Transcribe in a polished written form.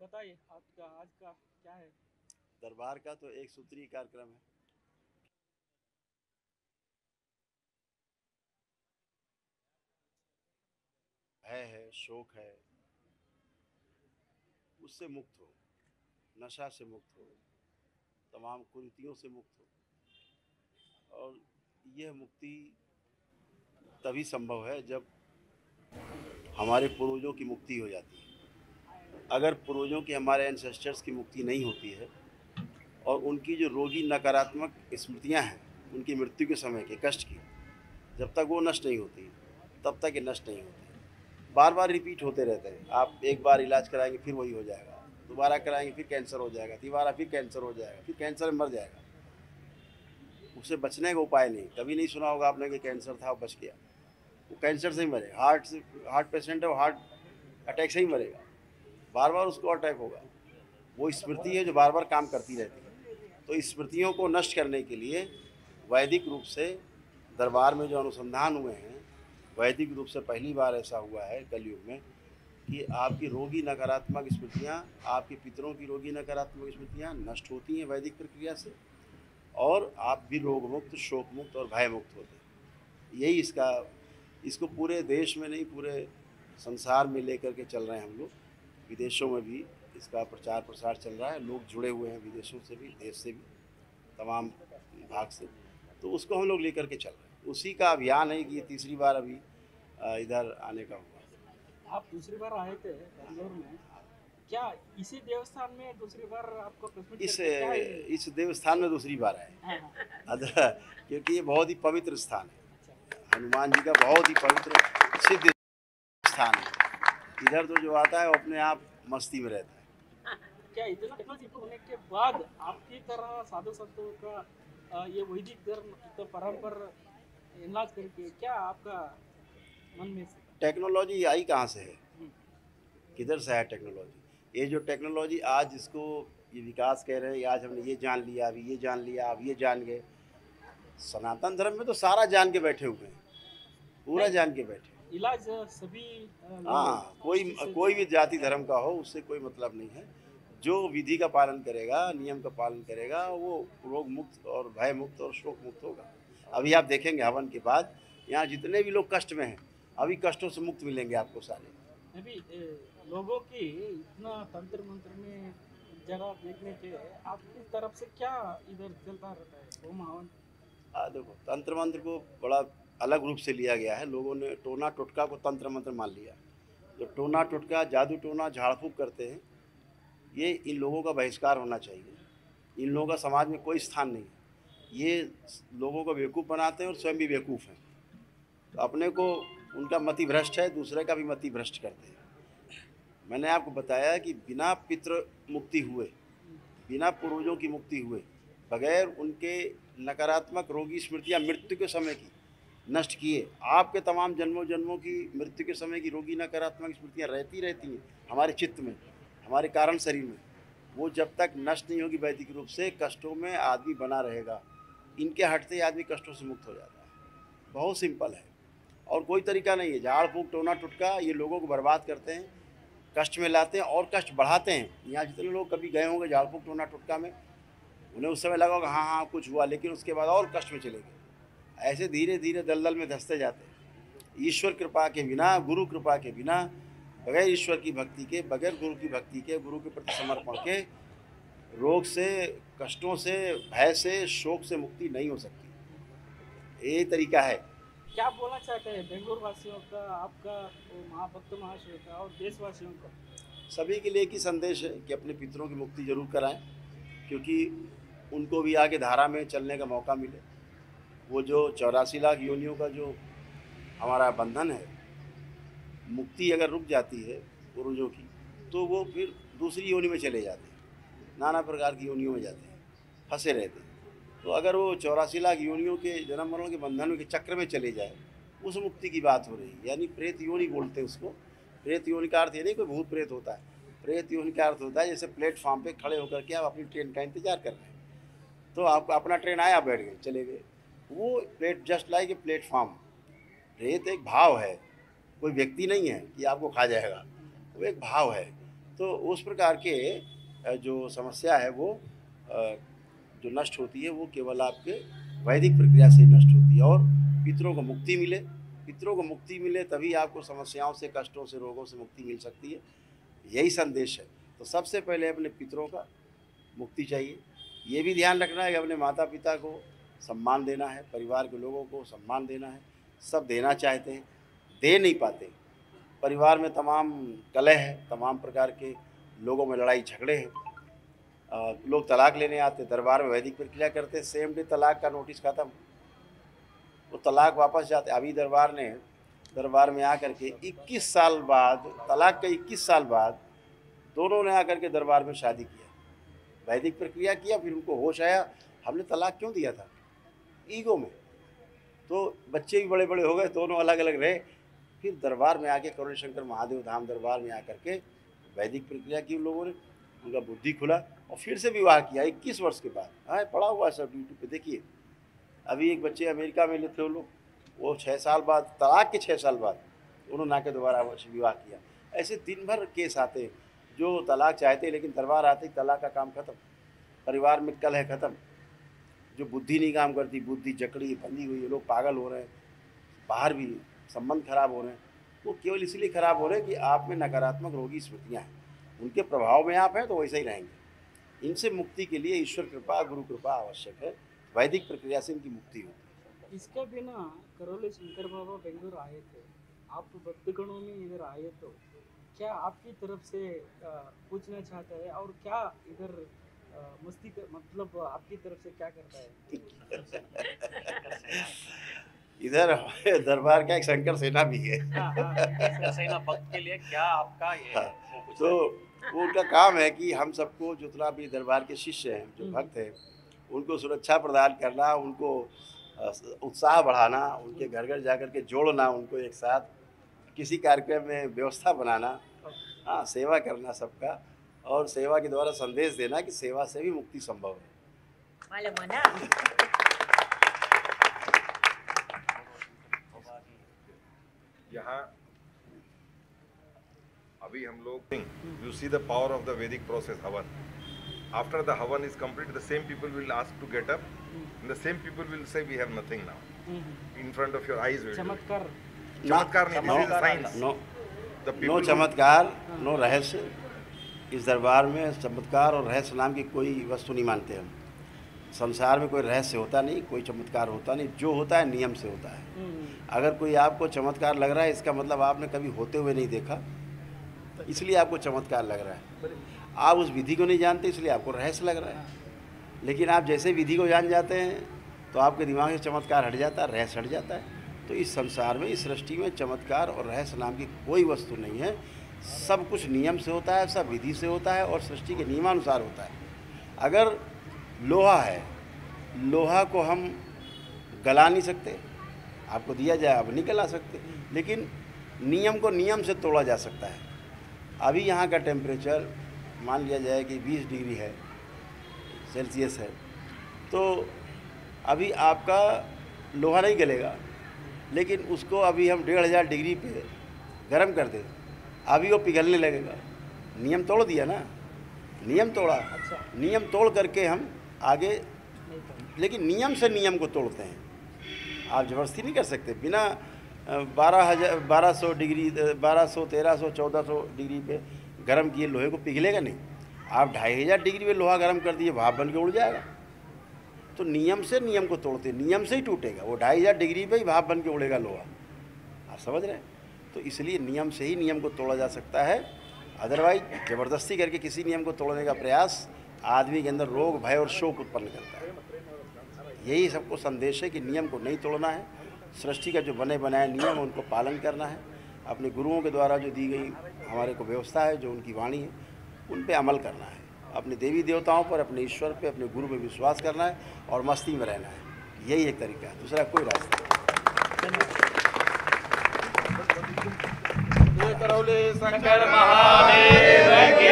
बताइए आपका आज का क्या है। दरबार का तो एक सूत्रीय कार्यक्रम है शोक है, उससे मुक्त हो, नशा से मुक्त हो, तमाम कुरीतियों से मुक्त हो। और यह मुक्ति तभी संभव है जब हमारे पूर्वजों की मुक्ति हो जाती है। अगर पूर्वजों की, हमारे एंसेस्टर्स की मुक्ति नहीं होती है और उनकी जो रोगी नकारात्मक स्मृतियां हैं उनकी मृत्यु के समय के कष्ट की, जब तक वो नष्ट नहीं होती तब तक ये नष्ट नहीं होती। बार बार रिपीट होते रहते हैं। आप एक बार इलाज कराएंगे फिर वही हो जाएगा, दोबारा कराएंगे फिर कैंसर हो जाएगा, दोबारा फिर कैंसर हो जाएगा, फिर कैंसर में मर जाएगा। उससे बचने का उपाय नहीं। कभी नहीं सुना होगा आपने कि कैंसर था बच गया। वो कैंसर से ही मरेगा। हार्ट पेशेंट है, वो हार्ट अटैक से ही मरेगा। बार बार उसको अटैक होगा। वो स्मृति है जो बार बार काम करती रहती है। तो स्मृतियों को नष्ट करने के लिए वैदिक रूप से दरबार में जो अनुसंधान हुए हैं, वैदिक रूप से पहली बार ऐसा हुआ है कलयुग में कि आपकी रोगी नकारात्मक स्मृतियाँ, आपके पितरों की रोगी नकारात्मक स्मृतियाँ नष्ट होती हैं वैदिक प्रक्रिया से, और आप भी रोग मुक्त, शोक मुक्त और भय मुक्त होते हैं। यही इसका, इसको पूरे देश में नहीं पूरे संसार में लेकर के चल रहे हैं हम लोग। विदेशों में भी इसका प्रचार प्रसार चल रहा है। लोग जुड़े हुए हैं विदेशों से भी, देश से भी, तमाम भाग से। तो उसको हम लोग लेकर के चल रहे हैं। उसी का अभियान है कि ये तीसरी बार अभी इधर आने का हुआ। आप दूसरी बार आए थे बेंगलोर में, क्या इसी देवस्थान में दूसरी बार आपको प्रश्न इस करके क्या है? इस देवस्थान में दूसरी बार आए। हाँ, हाँ। क्योंकि ये बहुत ही पवित्र स्थान अच्छा। है। हनुमान जी का बहुत ही पवित्र सिद्ध स्थान है। इधर तो जो आता है वो अपने आप मस्ती में रहता है। क्या इतना टेक्नोलॉजी होने के बाद आपकी तरह साधु संतों का ये वैदिक धर्म तो परंपरा इलाज करके क्या आपका मन में से? टेक्नोलॉजी आई कहाँ से है? हम्म। किधर से है टेक्नोलॉजी? ये जो टेक्नोलॉजी आज जिसको ये विकास कह रहे हैं, आज हमने ये जान लिया, अभी ये जान लिया, अब ये जान गए। सनातन धर्म में तो सारा जान के बैठे हुए हैं, पूरा नहीं, जान के बैठे। इलाज सभी लोग हाँ, उसी से कोई भी जाति धर्म का हो, उससे कोई मतलब नहीं है। जो विधि का पालन करेगा, नियम का पालन करेगा, वो रोग मुक्त और भय मुक्त और शोक मुक्त होगा। अभी आप देखेंगे हवन के बाद यहाँ जितने भी लोग कष्ट में हैं, अभी कष्टों से मुक्त मिलेंगे आपको सारे। अभी लोगों की इतना तंत्र मंत्र में जरा देखने के आपकी तरफ से क्या इधर चलता रहता है होम हवन? देखो, तंत्र मंत्र को बड़ा अलग रूप से लिया गया है। लोगों ने टोना टोटका को तंत्र मंत्र मान लिया। जो टोना टोटका, जादू टोना, झाड़ फूक करते हैं, ये इन लोगों का बहिष्कार होना चाहिए। इन लोगों का समाज में कोई स्थान नहीं है। ये लोगों को बेवकूफ़ बनाते हैं और स्वयं भी बेवकूफ़ हैं। तो अपने को, उनका मति भ्रष्ट है, दूसरे का भी मति भ्रष्ट करते हैं। मैंने आपको बताया कि बिना पितृ मुक्ति हुए, बिना पूर्वजों की मुक्ति हुए, बगैर उनके नकारात्मक रोगी स्मृतियाँ मृत्यु के समय की नष्ट किए, आपके तमाम जन्मों जन्मों की मृत्यु के समय की रोगी नकारात्मक स्मृतियाँ रहती रहती हैं हमारे चित्त में, हमारे कारण शरीर में। वो जब तक नष्ट नहीं होगी वैदिक रूप से, कष्टों में आदमी बना रहेगा। इनके हटते ही आदमी कष्टों से मुक्त हो जाता है। बहुत सिंपल है और कोई तरीका नहीं है। झाड़ फूक, टोना टुटका, ये लोगों को बर्बाद करते हैं, कष्ट में लाते हैं और कष्ट बढ़ाते हैं। यहाँ जितने लोग कभी गए होंगे झाड़ फूक, टोना टुटका में, उन्हें उस समय लगा होगा हाँ हाँ कुछ हुआ, लेकिन उसके बाद और कष्ट में चले गए। ऐसे धीरे धीरे दलदल में धंसते जाते हैं। ईश्वर कृपा के बिना, गुरु कृपा के बिना, बगैर ईश्वर की भक्ति के, बगैर गुरु की भक्ति के, गुरु के प्रति समर्पण के, रोग से, कष्टों से, भय से, शोक से मुक्ति नहीं हो सकती। यही तरीका है। क्या बोलना चाहते हैं बेंगलोर वासियों का, आपका, वो महाभक्त महाशय का और देशवासियों का? सभी के लिए एक ही संदेश है कि अपने पितरों की मुक्ति जरूर कराएं, क्योंकि उनको भी आगे धारा में चलने का मौका मिले। वो जो 84 लाख योनियों का जो हमारा बंधन है, मुक्ति अगर रुक जाती है पूर्वजों की, तो वो फिर दूसरी योनि में चले जाते हैं, नाना प्रकार की योनियों में जाते हैं, फंसे रहते हैं। तो अगर वो 84 लाख योनियों के जन्म मरण के बंधन के चक्र में चले जाए, उस मुक्ति की बात हो रही है। यानी प्रेत योनि बोलते हैं उसको। प्रेत योनि का अर्थ ये नहीं कोई भूत प्रेत होता है। प्रेत योनि का अर्थ होता है जैसे प्लेटफॉर्म पे खड़े होकर के आप अपनी ट्रेन का इंतजार कर रहे हैं, तो आप अपना ट्रेन आया, बैठ गए, चले गए। वो plate just like a platform. प्रेत एक भाव है, कोई व्यक्ति नहीं है कि आपको खा जाएगा। वो एक भाव है। तो उस प्रकार के जो समस्या है वो जो नष्ट होती है वो केवल आपके वैदिक प्रक्रिया से नष्ट होती है। और पितरों को मुक्ति मिले, पितरों को मुक्ति मिले तभी आपको समस्याओं से, कष्टों से, रोगों से मुक्ति मिल सकती है। यही संदेश है। तो सबसे पहले अपने पितरों का मुक्ति चाहिए। ये भी ध्यान रखना है कि अपने माता पिता को सम्मान देना है, परिवार के लोगों को सम्मान देना है। सब देना चाहते हैं, दे नहीं पाते। परिवार में तमाम कलह है, तमाम प्रकार के लोगों में लड़ाई झगड़े हैं। लोग तलाक लेने आते, दरबार में वैदिक प्रक्रिया करते, सेम डे तलाक का नोटिस खत्म, वो तलाक वापस जाते। अभी दरबार में आकर के 21 साल बाद, तलाक के 21 साल बाद दोनों ने आकर के दरबार में शादी किया, वैदिक प्रक्रिया किया। फिर उनको होश आया हमने तलाक क्यों दिया था, ईगो में। तो बच्चे भी बड़े बड़े हो गए, दोनों अलग अलग रहे। फिर दरबार में आके करुण शंकर महादेव धाम दरबार में आकर के वैदिक प्रक्रिया की उन लोगों ने, उनका बुद्धि खुला और फिर से विवाह किया 21 वर्ष के बाद। हाँ, पड़ा हुआ है सब यूट्यूब पे, देखिए। अभी एक बच्चे अमेरिका में लेते लोग, वो 6 साल बाद, तलाक के 6 साल बाद उन्होंने आके दोबारा विवाह किया। ऐसे दिन भर केस आते हैं जो तलाक चाहते हैं, लेकिन दरबार आते ही तलाक का काम खत्म, परिवार में कलह खत्म। जो बुद्धि नहीं काम करती, बुद्धि जकड़ी बंधी हुई है, लोग पागल हो रहे हैं, बाहर भी संबंध खराब हो रहे हैं। वो केवल इसलिए खराब हो रहे हैं कि आप में नकारात्मक रोगी स्मृतियाँ हैं, उनके प्रभाव में आप हैं तो वैसे ही रहेंगे। इनसे मुक्ति के लिए ईश्वर कृपा, गुरु कृपा आवश्यक है। वैदिक प्रक्रिया से इनकी मुक्ति होती है। इसके बिना करोले शंकर बाबा बेंगलुरु आए थे, आप भक्तगणों में इधर आए, तो क्या आपकी तरफ से पूछना चाहता है और क्या इधर मस्ती मतलब आपकी तरफ से क्या करता है? इधर दरबार का एक शंकर सेना भी है। शंकर सेना भक्त के लिए क्या आपका ये तो वो उनका काम है कि हम सबको जितना भी दरबार के शिष्य हैं, जो भक्त हैं, उनको सुरक्षा प्रदान करना, उनको उत्साह बढ़ाना, उनके घर घर जाकर के जोड़ना, उनको एक साथ किसी कार्यक्रम में व्यवस्था बनाना, हाँ, सेवा करना सबका, और सेवा के द्वारा संदेश देना कि सेवा से भी मुक्ति संभव है। यहाँ अभी हम लोग you see the power of the Vedic process Havan. After the Havan is complete, the same people will ask to get up, and the same people will say we have nothing now. In front of your eyes, चमत्कार नहीं, this is science. No चमत्कार, no रहस्य। इस दरबार में चमत्कार और रहस्य नाम की कोई वस्तु नहीं मानते हम। संसार में कोई रहस्य होता नहीं, कोई चमत्कार होता नहीं, जो होता है नियम से होता है। अगर कोई आपको चमत्कार लग रहा है, इसका मतलब आपने कभी होते हुए नहीं देखा, इसलिए आपको चमत्कार लग रहा है। आप उस विधि को नहीं जानते, इसलिए आपको रहस्य लग रहा है। लेकिन आप जैसे विधि को जान जाते हैं तो आपके दिमाग से चमत्कार हट जाता है, रहस्य हट जाता है। तो इस संसार में, इस सृष्टि में चमत्कार और रहस्य नाम की कोई वस्तु नहीं है। सब कुछ नियम से होता है, सब विधि से होता है और सृष्टि के नियमानुसार होता है। अगर लोहा है, लोहा को हम गला नहीं सकते, आपको दिया जाए आप नहीं गला सकते, लेकिन नियम को नियम से तोड़ा जा सकता है। अभी यहाँ का टेम्परेचर मान लिया जाए कि 20 डिग्री है सेल्सियस है, तो अभी आपका लोहा नहीं गलेगा, लेकिन उसको अभी हम 1500 डिग्री पे गर्म कर दें, अभी वो पिघलने लगेगा। नियम तोड़ दिया ना, नियम तोड़ा। नियम तोड़ करके हम आगे, लेकिन नियम से नियम को तोड़ते हैं। आप ज़बरदस्ती नहीं कर सकते। बिना 1200 डिग्री, 1200, 1300, 1400 डिग्री पे गर्म किए लोहे को पिघलेगा नहीं। आप 2500 डिग्री पे लोहा गर्म कर दिए, भाप बन के उड़ जाएगा। तो नियम से नियम को तोड़ते, नियम से ही टूटेगा। वो 2500 डिग्री पे ही भाप बन के उड़ेगा लोहा। आप समझ रहे हैं? तो इसलिए नियम से ही नियम को तोड़ा जा सकता है। अदरवाइज ज़बरदस्ती करके किसी नियम को तोड़ने का प्रयास आदमी के अंदर रोग, भय और शोक उत्पन्न करता है। यही सबको संदेश है कि नियम को नहीं तोड़ना है। सृष्टि का जो बने बनाए नियम है उनको पालन करना है। अपने गुरुओं के द्वारा जो दी गई हमारे को व्यवस्था है, जो उनकी वाणी है, उन पे अमल करना है। अपने देवी देवताओं पर, अपने ईश्वर पे, अपने गुरु पे विश्वास करना है और मस्ती में रहना है। यही एक तरीका है, दूसरा कोई रास्ता नहीं। करौली शंकर महादेव की